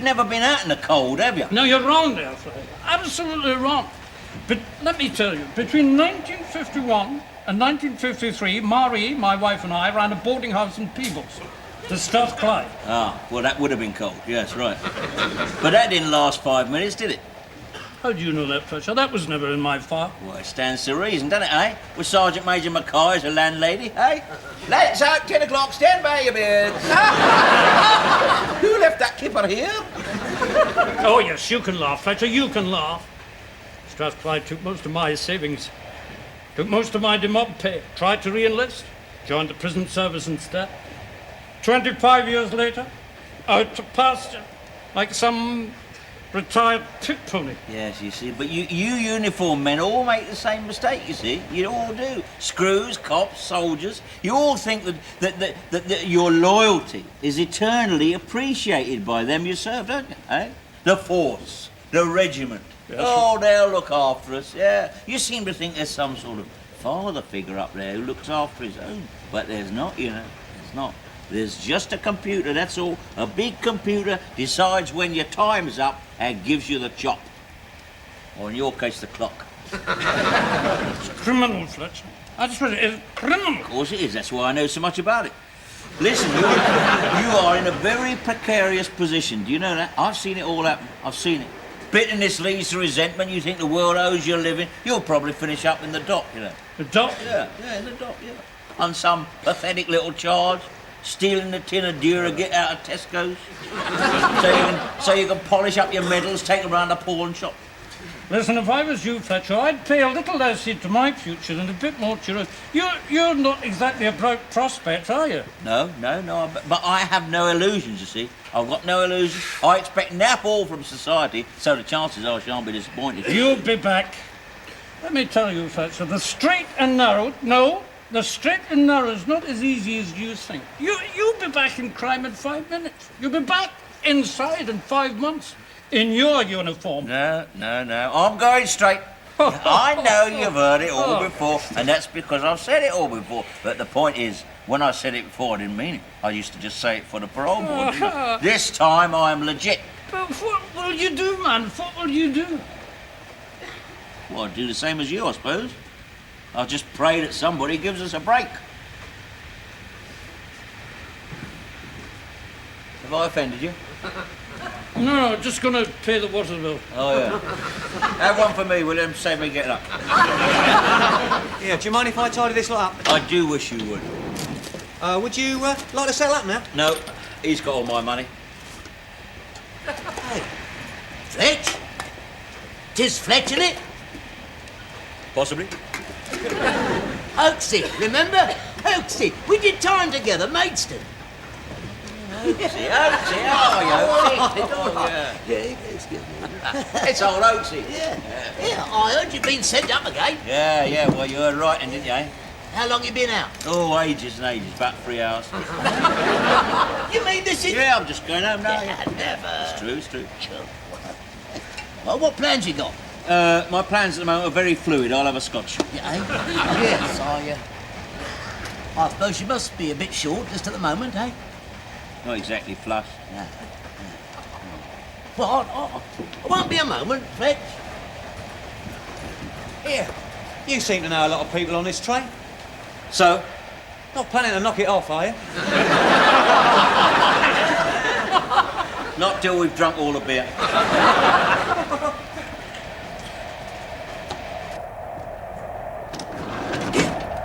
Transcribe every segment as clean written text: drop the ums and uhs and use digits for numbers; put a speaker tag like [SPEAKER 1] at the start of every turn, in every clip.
[SPEAKER 1] Never been out in the cold, have you?
[SPEAKER 2] No, you're wrong there, Fletch. Absolutely wrong. But let me tell you, between 1951 and 1953, Marie, my wife and I, ran a boarding house in Peebles, the Strathclyde.
[SPEAKER 1] Ah, well, that would have been cold. Yes, right. But that didn't last 5 minutes, did it?
[SPEAKER 2] How do you know that, Fletcher? That was never in my file.
[SPEAKER 1] Well, it stands to reason, doesn't it, eh? With Sergeant Major Mackay as a landlady, eh? Let's out, 10 o'clock, stand by your beards. Who left that kipper here?
[SPEAKER 2] Oh, yes, you can laugh, Fletcher, you can laugh. Strathclyde took most of my savings, took most of my demob pay, tried to re-enlist, joined the prison service instead. 25 years later, out to pasture, like some retired pit pony.
[SPEAKER 1] Yes, you see, but you uniform men all make the same mistake, you see. You all do. Screws, cops, soldiers. You all think that your loyalty is eternally appreciated by them you serve, don't you, eh? The force, the regiment. Yes. Oh, they'll look after us, yeah. You seem to think there's some sort of father figure up there who looks after his own. But there's not, you know. There's not. There's just a computer, that's all. A big computer decides when your time is up and gives you the chop. Or in your case, the clock.
[SPEAKER 2] It's criminal, Fletcher. I just read it. It's criminal.
[SPEAKER 1] Of course it is. That's why I know so much about it. Listen, you are in a very precarious position. Do you know that? I've seen it all happen. I've seen it. Bitterness leads to resentment. You think the world owes you a living. You'll probably finish up in the dock, you know.
[SPEAKER 2] The dock?
[SPEAKER 1] Yeah, in the dock, yeah. On some pathetic little charge. Stealing a tin of Duragit out of Tesco's. so you can polish up your medals, take them around the pawn shop.
[SPEAKER 2] Listen, if I was you, Fletcher, I'd pay a little less heed to my future and a bit more to yours. You're not exactly a bright prospect, are you?
[SPEAKER 1] No, but I have no illusions, you see. I've got no illusions. I expect nap all from society, so the chances are I shan't be disappointed.
[SPEAKER 2] You'll be back. Let me tell you, Fletcher, the straight and narrow, the straight and narrow is not as easy as you think. You'll be back in crime in 5 minutes. You'll be back inside in 5 months. In your uniform.
[SPEAKER 1] No. I'm going straight. I know you've heard it all before, and that's because I've said it all before. But the point is, when I said it before, I didn't mean it. I used to just say it for the parole board. This time, I am legit.
[SPEAKER 2] But what will you do, man? What will you do?
[SPEAKER 1] Well, I'd do the same as you, I suppose. I'll just pray that somebody gives us a break. Have I offended you?
[SPEAKER 2] No, just going to pay the water bill.
[SPEAKER 1] Oh, yeah. Have one for me, will you? Save me getting up.
[SPEAKER 3] Yeah, do you mind if I tidy this lot up?
[SPEAKER 1] I do wish you would.
[SPEAKER 3] Would you like to settle up now?
[SPEAKER 1] No, he's got all my money.
[SPEAKER 4] Hey, Fletch? 'Tis Fletch, innit?
[SPEAKER 1] Possibly.
[SPEAKER 4] Oaksy, remember? Oaksy, we did time together, Maidstone.
[SPEAKER 1] Oaksy, how are you, Oaksy? Oh, yeah.
[SPEAKER 4] Yeah, excuse me.
[SPEAKER 1] It's old Oaksy.
[SPEAKER 4] Yeah, I heard you've been sent up again.
[SPEAKER 1] Yeah, well, you heard right, didn't you, eh?
[SPEAKER 4] How long you been out?
[SPEAKER 1] Oh, ages and ages, about 3 hours.
[SPEAKER 4] You mean this is...
[SPEAKER 1] Yeah, I'm just going home now.
[SPEAKER 4] Yeah, never.
[SPEAKER 1] It's true.
[SPEAKER 4] Well, what plans you got?
[SPEAKER 1] My plans at the moment are very fluid. I'll have a scotch.
[SPEAKER 4] Yeah, eh? Yes, I suppose you must be a bit short just at the moment, eh?
[SPEAKER 1] Not exactly flush.
[SPEAKER 4] No. Well, I won't be a moment, Fletch.
[SPEAKER 3] Here, you seem to know a lot of people on this train.
[SPEAKER 1] So?
[SPEAKER 3] Not planning to knock it off, are you?
[SPEAKER 1] Not till we've drunk all the beer.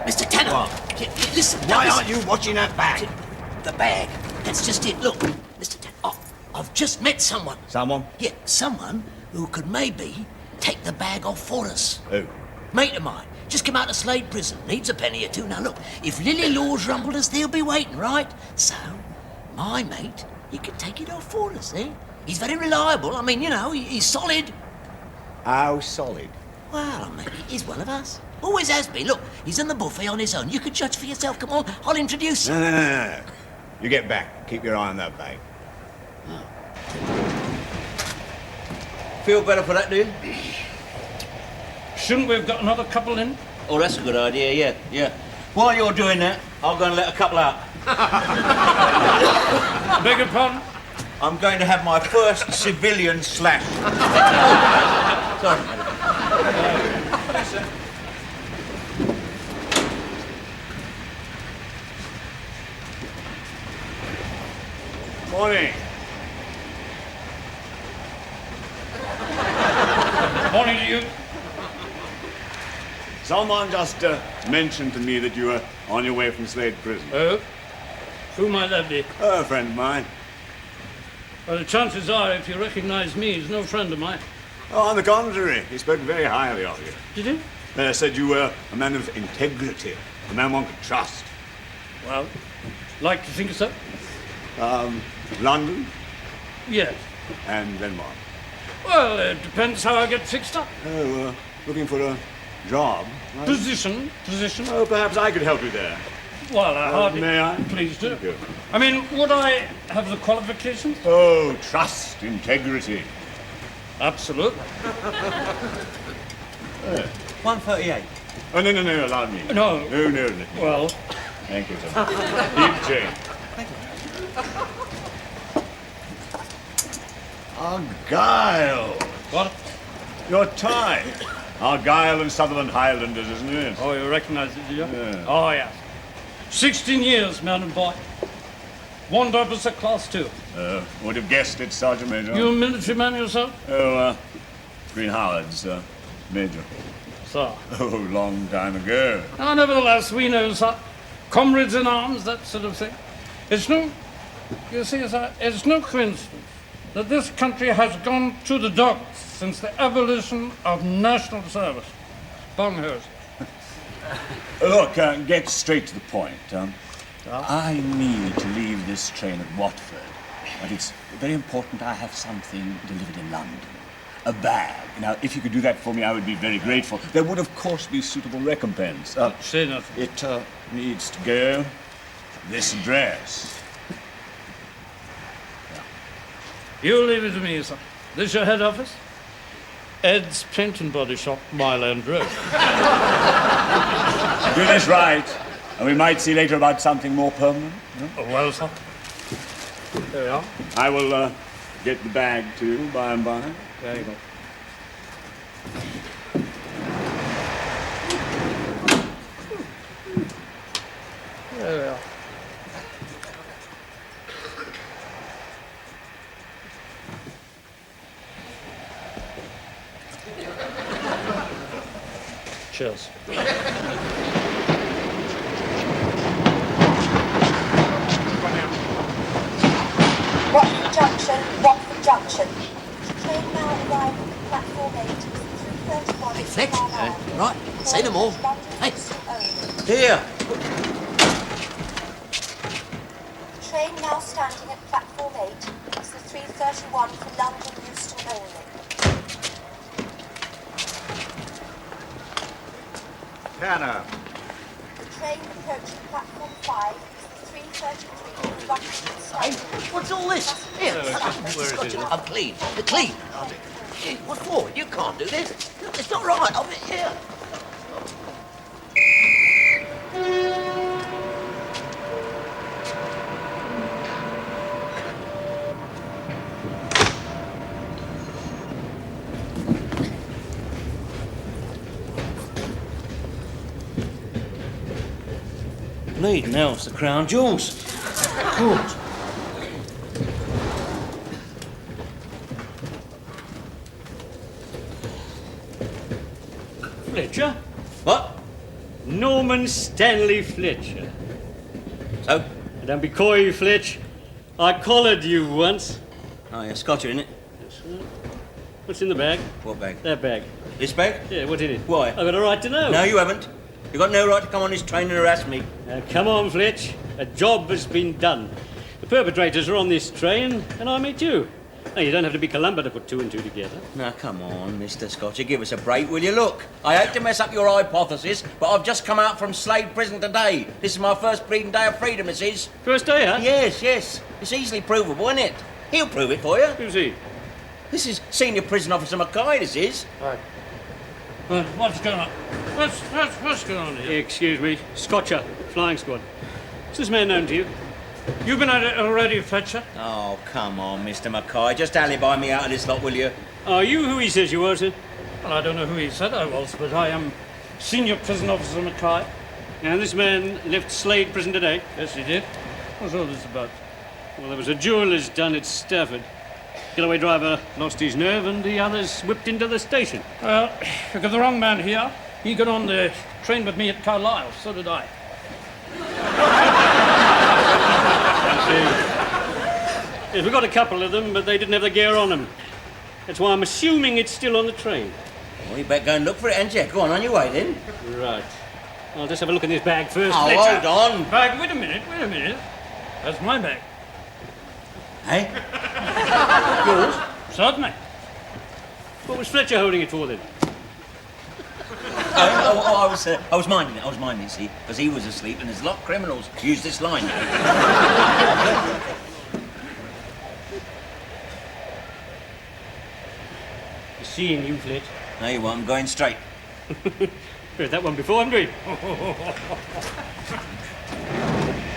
[SPEAKER 4] Mr. Tanner.
[SPEAKER 5] What?
[SPEAKER 4] Listen,
[SPEAKER 5] Why aren't you watching that bag?
[SPEAKER 4] The bag. That's just it. Look, Mr. Tanner, I've just met someone.
[SPEAKER 5] Someone?
[SPEAKER 4] Yeah, someone who could maybe take the bag off for us.
[SPEAKER 5] Who?
[SPEAKER 4] Mate of mine. Just come out of Slade Prison. Needs a penny or two. Now, look, if Lily Law's rumbled us, they'll be waiting, right? So, my mate, he could take it off for us, eh? He's very reliable. I mean, you know, he's solid.
[SPEAKER 5] How solid?
[SPEAKER 4] Well, I mean, he's one of us. Always has been. Look, he's in the buffet on his own. You can judge for yourself. Come on, I'll introduce you.
[SPEAKER 5] No. You get back. Keep your eye on that bag.
[SPEAKER 1] Feel better for that, do you?
[SPEAKER 2] Shouldn't we have got another couple in?
[SPEAKER 1] Oh, that's a good idea, yeah. While you're doing that, I'll go and let a couple out.
[SPEAKER 2] Beg your pardon?
[SPEAKER 1] I'm going to have my first civilian slash. Sorry, madam.
[SPEAKER 5] Morning.
[SPEAKER 2] Morning to you.
[SPEAKER 5] Someone just mentioned to me that you were on your way from Slade Prison.
[SPEAKER 2] Oh? Who might that be?
[SPEAKER 5] A friend of mine.
[SPEAKER 2] Well, the chances are, if you recognize me, he's no friend of mine.
[SPEAKER 5] Oh, on the contrary, he spoke very highly of you.
[SPEAKER 2] Did he?
[SPEAKER 5] Said you were a man of integrity, a man one could trust.
[SPEAKER 2] Well, like to think so.
[SPEAKER 5] London,
[SPEAKER 2] Yes.
[SPEAKER 5] and then what?
[SPEAKER 2] Well, it depends how I get fixed up.
[SPEAKER 5] Oh, looking for a job. Right?
[SPEAKER 2] Position.
[SPEAKER 5] Oh, perhaps I could help you there.
[SPEAKER 2] Well, I hardly...
[SPEAKER 5] May I?
[SPEAKER 2] Please do.
[SPEAKER 5] Thank you.
[SPEAKER 2] I mean, would I have the qualifications?
[SPEAKER 5] Oh, trust, integrity.
[SPEAKER 2] Absolutely.
[SPEAKER 3] 138.
[SPEAKER 5] Oh, no, allow me.
[SPEAKER 2] No.
[SPEAKER 5] No.
[SPEAKER 2] Well,
[SPEAKER 5] Thank you, sir. Deep change. Argyle.
[SPEAKER 2] what?
[SPEAKER 5] Your tie. Argyle and Sutherland Highlanders, isn't it?
[SPEAKER 2] Oh, you recognize it, do you?
[SPEAKER 5] Yeah.
[SPEAKER 2] Oh, yes. 16 years, man and boy. One officer, class 2.
[SPEAKER 5] Would have guessed it, Sergeant Major.
[SPEAKER 2] You a military man yourself?
[SPEAKER 5] Oh, Green Howard's, Major.
[SPEAKER 2] Sir.
[SPEAKER 5] Oh, long time ago.
[SPEAKER 2] Oh, nevertheless, we know, sir. Comrades in arms, that sort of thing. It's no... You see, sir, it's no coincidence that this country has gone to the dogs since the abolition of national service. Bonghurst.
[SPEAKER 5] Look, get straight to the point. I need to leave this train at Watford, but it's very important I have something delivered in London. A bag. Now, if you could do that for me, I would be very grateful. There would, of course, be suitable recompense.
[SPEAKER 2] Say nothing.
[SPEAKER 5] It needs to go to this address.
[SPEAKER 2] You leave it to me, sir. This your head office? Ed's Paint and Body Shop, Mile End Road.
[SPEAKER 5] Do this right, and we might see later about something more permanent.
[SPEAKER 2] Oh, well, sir. There we are.
[SPEAKER 5] I will get the bag to you by and by.
[SPEAKER 2] There you go. There we are. Cheers.
[SPEAKER 6] Watford Junction. Train now arriving at platform 8, 3:31.
[SPEAKER 4] Hey, Fletch. Right, say no more. Hey.
[SPEAKER 1] Here.
[SPEAKER 6] Train now standing at platform 8. It's the 3:31 for London Euston only.
[SPEAKER 5] Hannah.
[SPEAKER 6] The train approaching platform 5 is the 3:33 for Ruxton Station.
[SPEAKER 4] What's all this? Here, I'm clean. The clean. Hey, what for? You can't do this. It's not right. I'll be here.
[SPEAKER 1] Bleeding hell, it's the crown jewels. Good.
[SPEAKER 2] Fletcher?
[SPEAKER 1] What?
[SPEAKER 2] Norman Stanley Fletcher.
[SPEAKER 1] So?
[SPEAKER 2] Don't be coy, Fletch. I collared you once.
[SPEAKER 1] Oh, yeah, Scotcher, innit?
[SPEAKER 2] What's in the bag?
[SPEAKER 1] What bag?
[SPEAKER 2] That bag.
[SPEAKER 1] This bag?
[SPEAKER 2] Yeah, what's in it?
[SPEAKER 1] Why?
[SPEAKER 2] I've got a right to know.
[SPEAKER 1] No, you haven't. You've got no right to come on this train and harass me.
[SPEAKER 2] Now, come on, Fletch. A job has been done. The perpetrators are on this train, and I meet you. Now, you don't have to be Columba to put two and two together.
[SPEAKER 1] Now, come on, Mr. Scotcher, give us a break, will you? Look, I hate to mess up your hypothesis, but I've just come out from Slade Prison today. This is my first breeding day of freedom, it is.
[SPEAKER 2] First day, huh?
[SPEAKER 1] Yes. It's easily provable, isn't it? He'll prove it for you.
[SPEAKER 2] Who's he?
[SPEAKER 1] This is Senior Prison Officer Mackay, this is.
[SPEAKER 2] Right. What's going on? What's going on here? Excuse me. Scotcher, flying squad. Is this man known to you? You've been at it already, Fletcher.
[SPEAKER 1] Oh, come on, Mr Mackay. Just alibi me out of this lot, will you?
[SPEAKER 3] Are you who he says you are, sir?
[SPEAKER 2] Well, I don't know who he said I was, but I am Senior Prison Officer Mackay.
[SPEAKER 3] And this man left Slade Prison today?
[SPEAKER 2] Yes, he did. What's all this about?
[SPEAKER 3] Well, there was a jeweller's done at Stafford. Getaway driver lost his nerve and the others whipped into the station.
[SPEAKER 2] Well, you got the wrong man here. He got on the train with me at Carlisle. So did I.
[SPEAKER 3] Yes, we got a couple of them, but they didn't have the gear on them. That's why I'm assuming it's still on the train.
[SPEAKER 1] Well, you better go and look for it, ain't you? Go on your way, then.
[SPEAKER 3] Right. I'll just have a look in this bag first.
[SPEAKER 1] Oh,
[SPEAKER 3] Fletcher.
[SPEAKER 1] hold on.
[SPEAKER 2] Bag, wait a minute. That's my bag.
[SPEAKER 1] Hey?
[SPEAKER 2] Yours? Certainly.
[SPEAKER 3] What was Fletcher holding it for then?
[SPEAKER 1] I was minding it, see, because he was asleep and there's a lot of criminals use this line.
[SPEAKER 3] Seeing you, Fletch.
[SPEAKER 1] No, you won't. I'm going straight.
[SPEAKER 3] Heard that one before, haven't we?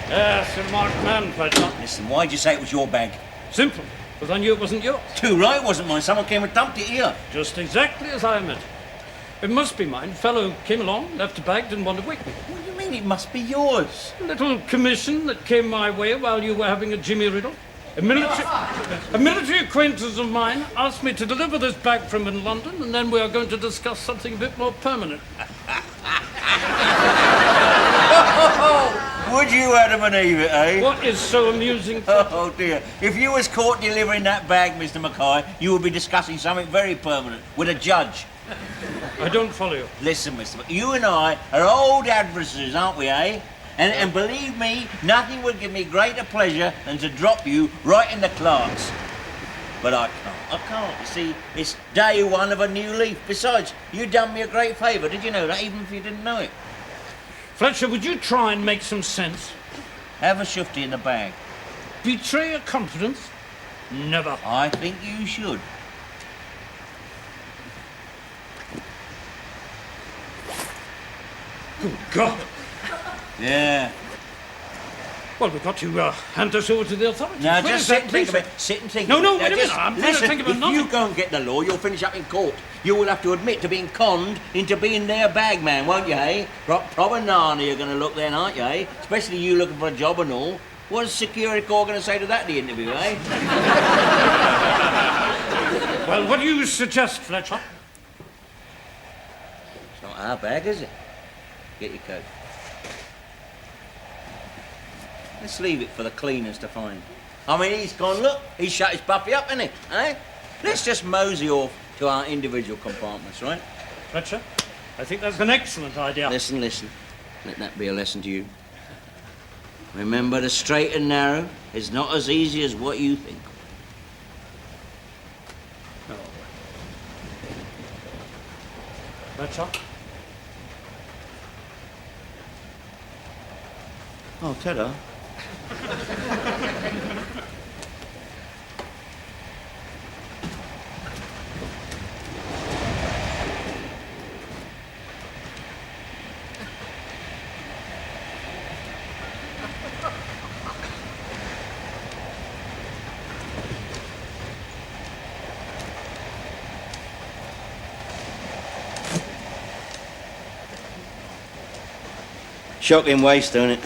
[SPEAKER 2] Yes, a marked man, Fletcher.
[SPEAKER 1] Listen, why'd you say it was your bag?
[SPEAKER 2] Simple, because I knew it wasn't yours.
[SPEAKER 1] Too right, it wasn't mine. Someone came and dumped it here.
[SPEAKER 2] Just exactly as I meant. It must be mine. Fellow came along, left a bag, didn't want to wake me.
[SPEAKER 1] What do you mean it must be yours?
[SPEAKER 2] A little commission that came my way while you were having a Jimmy Riddle. A military acquaintance of mine asked me to deliver this bag from in London, and then we are going to discuss something a bit more permanent.
[SPEAKER 1] Would you, Adam and Eve it, eh?
[SPEAKER 2] What is so amusing?
[SPEAKER 1] Oh, dear. If you was caught delivering that bag, Mr Mackay, you would be discussing something very permanent with a judge.
[SPEAKER 2] I don't follow you.
[SPEAKER 1] Listen, Mr Mackay, you and I are old adversaries, aren't we, eh? And believe me, nothing would give me greater pleasure than to drop you right in the clerks. But I can't. You see, it's day one of a new leaf. Besides, you done me a great favour. Did you know that, even if you didn't know it?
[SPEAKER 2] Fletcher, would you try and make some sense?
[SPEAKER 1] Have a shufty in the bag.
[SPEAKER 2] Betray a confidence? Never.
[SPEAKER 1] I think you should.
[SPEAKER 2] Good God.
[SPEAKER 1] Yeah.
[SPEAKER 2] Well, we've got to hand us over to the authorities.
[SPEAKER 1] Now,
[SPEAKER 2] Where
[SPEAKER 1] just
[SPEAKER 2] is
[SPEAKER 1] sit
[SPEAKER 2] that
[SPEAKER 1] and think
[SPEAKER 2] police?
[SPEAKER 1] of it. Sit and think
[SPEAKER 2] No,
[SPEAKER 1] of
[SPEAKER 2] no,
[SPEAKER 1] it.
[SPEAKER 2] wait a
[SPEAKER 1] Now,
[SPEAKER 2] minute. I'm trying to
[SPEAKER 1] listen,
[SPEAKER 2] think about
[SPEAKER 1] if
[SPEAKER 2] nothing.
[SPEAKER 1] you go and get the law, you'll finish up in court. You will have to admit to being conned into being their bag man, won't you, eh? Proper Narnia you're going to look then, aren't you, eh? Especially you looking for a job and all. What's security corps going to say to that in the interview, eh?
[SPEAKER 2] Well, what do you suggest, Fletcher?
[SPEAKER 1] It's not our bag, is it? Get your coat. Let's leave it for the cleaners to find. I mean, he's gone, look, he's shut his puppy up, hasn't he? Eh? Let's just mosey off to our individual compartments, right?
[SPEAKER 2] Fletcher, I think that's an excellent idea.
[SPEAKER 1] Listen. Let that be a lesson to you. Remember, the straight and narrow is not as easy as what you think.
[SPEAKER 2] Fletcher?
[SPEAKER 1] Oh, ta-da. Shocking waste, don't it?